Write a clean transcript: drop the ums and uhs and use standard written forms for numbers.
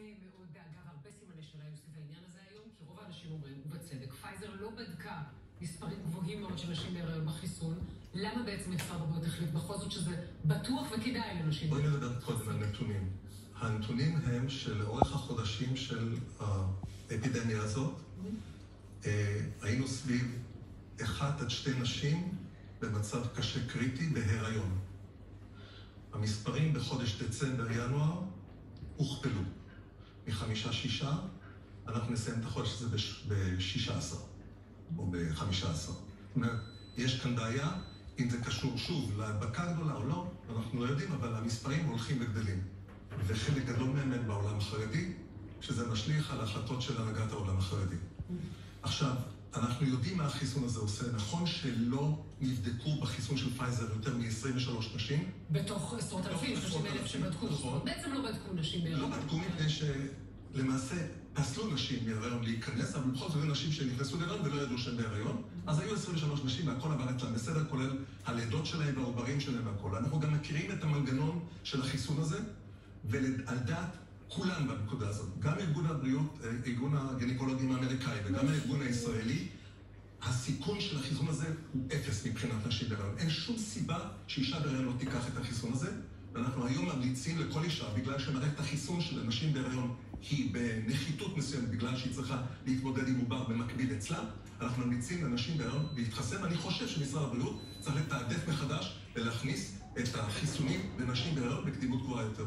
מאוד דאגה והרבה סימני שאלה יוסף העניין הזה היום, כי רוב האנשים אומרים, ובצדק, פייזר לא בדקה מספרים גבוהים מאוד של נשים בהיריון בחיסון. למה בעצם משרד הבריאות החליט בכל זאת שזה בטוח וכדאי לנשים? בואי נדבר קודם על נתונים. הנתונים הם שלאורך החודשים של האפידמיה הזאת, היינו סביב 1 עד 2 נשים במצב קשה קריטי בהיריון. המספרים בחודש דצמבר-ינואר הוכפלו. מ5-6, אנחנו נסיים את החודש הזה ב-16 או ב-15. זאת אומרת, יש כאן בעיה, אם זה קשור שוב להדבקה גדולה או לא, אנחנו לא יודעים, אבל המספרים הולכים וגדלים. וחלק גדול מהם בעולם החרדי, שזה משליך על ההחלטות של הנהגת העולם החרדי. עכשיו, אנחנו יודעים מה החיסון הזה עושה. נכון שלא נבדקו בחיסון של פייזר יותר מ-23 נשים. בתוך עשרות אלפים, 30,000 שבדקו. נכון. בעצם לא בדקו נשים בהיריון. לא בדקו מפני שלמעשה פסלו נשים בהיריון להיכנס, אבל בכל זאת היו נשים שנכנסו להיריון ולא ידעו שהן בהיריון. אז היו 23 נשים והכל עבר אצלם בסדר, כולל הלידות שלהם והעוברים שלהם והכל. אנחנו גם מכירים את המנגנון של החיסון הזה, ועל דעת כולם בנקודה הזאת. גם ארגון הבריאות, ארגון הגינקולוגים האמריקאי וגם הארגון הישראלי, הסיכון של החיסון הזה הוא 0 מבחינת נשים בהיריון. אין שום סיבה שאישה בהיריון לא תיקח את החיסון הזה, ואנחנו היום ממליצים לכל אישה, בגלל שמערכת החיסון של נשים בהיריון היא בנחיתות מסוימת, בגלל שהיא צריכה להתמודד עם עובר במקביל אצלה, אנחנו ממליצים לנשים בהיריון להתחסן, ואני חושב שמשרד הבריאות צריך לתעדף מחדש ולהכניס את החיסונים לנשים בהיריון בקדימות גבוהה יותר.